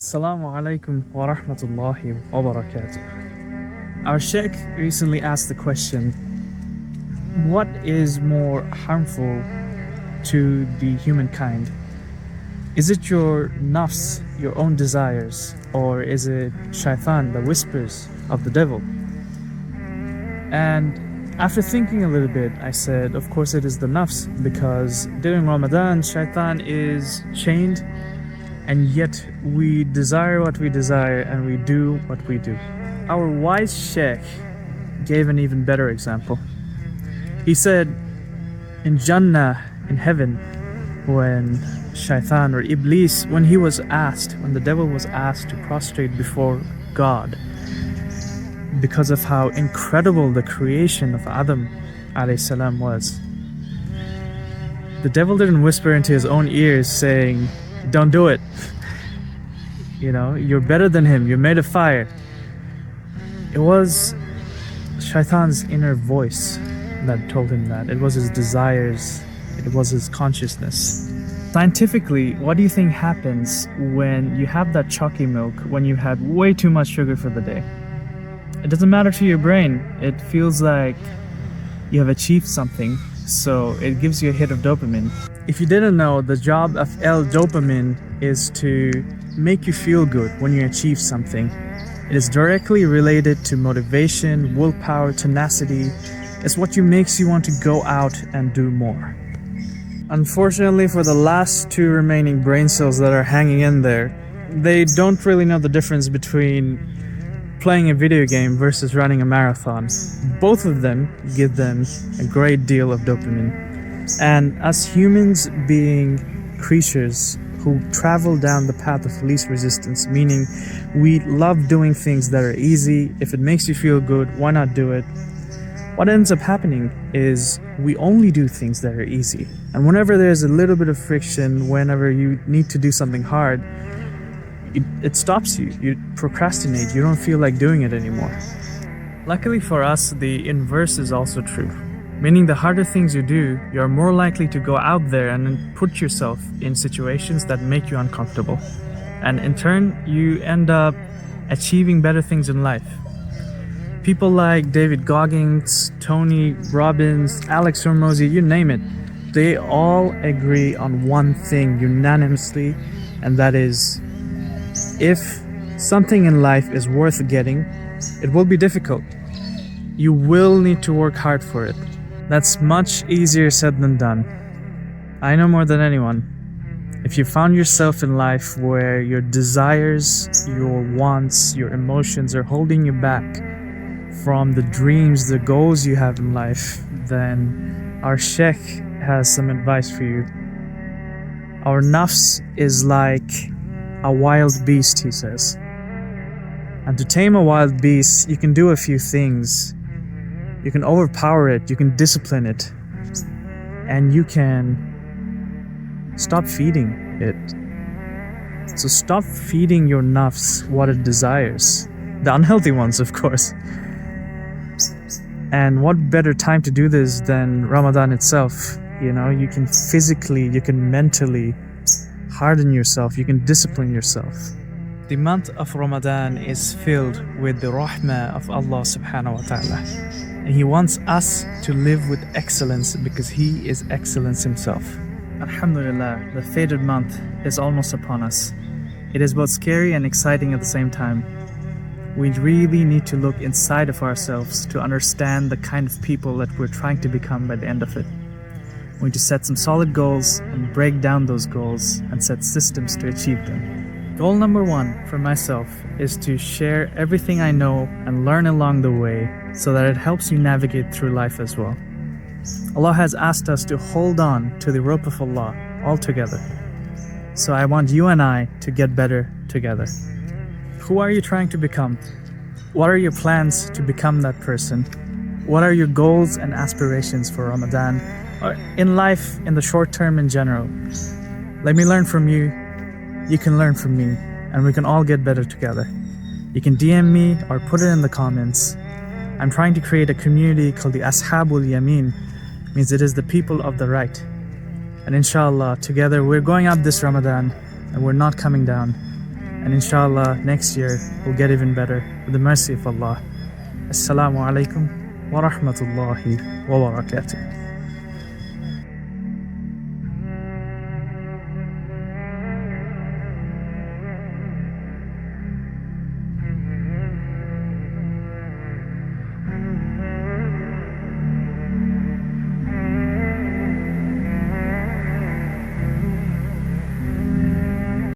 Assalamu alaikum wa rahmatullahi wa barakatuh. Our Sheikh recently asked the question, what is more harmful to the humankind? Is it your nafs, your own desires, or is it shaitan, the whispers of the devil? And after thinking a little bit, I said, of course it is the nafs, because during Ramadan, shaitan is chained, and yet we desire what we desire and we do what we do. Our wise Sheikh gave an even better example. He said, in Jannah, in heaven, when shaitan or Iblis, when the devil was asked to prostrate before God, because of how incredible the creation of Adam alayhi salam was, the devil didn't whisper into his own ears saying, don't do it. You're better than him. You're made of fire. It was shaitan's inner voice that told him that. It was his desires. It was his consciousness. Scientifically, what do you think happens when you have that chalky milk, when you had way too much sugar for the day? It doesn't matter to your brain. It feels like you have achieved something, so it gives you a hit of dopamine. If you didn't know, the job of dopamine is to make you feel good when you achieve something. It is directly related to motivation, willpower, tenacity. It's what makes you want to go out and do more. Unfortunately, for the last two remaining brain cells that are hanging in there, they don't really know the difference between playing a video game versus running a marathon. Both of them give them a great deal of dopamine. And as humans, being creatures who travel down the path of least resistance, meaning we love doing things that are easy. If it makes you feel good, why not do it? What ends up happening is we only do things that are easy. And whenever there's a little bit of friction, whenever you need to do something hard, it stops you. You procrastinate. You don't feel like doing it anymore. Luckily for us, the inverse is also true. Meaning the harder things you do, you're more likely to go out there and put yourself in situations that make you uncomfortable. And in turn, you end up achieving better things in life. People like David Goggins, Tony Robbins, Alex Hormozi, you name it, they all agree on one thing unanimously, and that is, if something in life is worth getting, it will be difficult. You will need to work hard for it. That's much easier said than done. I know more than anyone. If you found yourself in life where your desires, your wants, your emotions are holding you back from the dreams, the goals you have in life, then our Sheikh has some advice for you. Our nafs is like a wild beast, he says. And to tame a wild beast, you can do a few things. You can overpower it, you can discipline it, and you can stop feeding it. So stop feeding your nafs what it desires. The unhealthy ones, of course. And what better time to do this than Ramadan itself? You can physically, you can mentally harden yourself, you can discipline yourself. The month of Ramadan is filled with the rahmah of Allah subhanahu wa ta'ala. And He wants us to live with excellence because He is excellence Himself. Alhamdulillah, the fated month is almost upon us. It is both scary and exciting at the same time. We really need to look inside of ourselves to understand the kind of people that we're trying to become by the end of it. We need to set some solid goals and break down those goals and set systems to achieve them. Goal number one for myself is to share everything I know and learn along the way so that it helps you navigate through life as well. Allah has asked us to hold on to the rope of Allah all together. So I want you and I to get better together. Who are you trying to become? What are your plans to become that person? What are your goals and aspirations for Ramadan or in life in the short term in general? Let me learn from you. You can learn from me, and we can all get better together. You can DM me or put it in the comments. I'm trying to create a community called the Ashabul Yamin, means it is the people of the right. And inshallah, together we're going up this Ramadan and we're not coming down. And inshallah, next year we'll get even better with the mercy of Allah. Assalamu alaikum wa rahmatullahi wa barakatuh.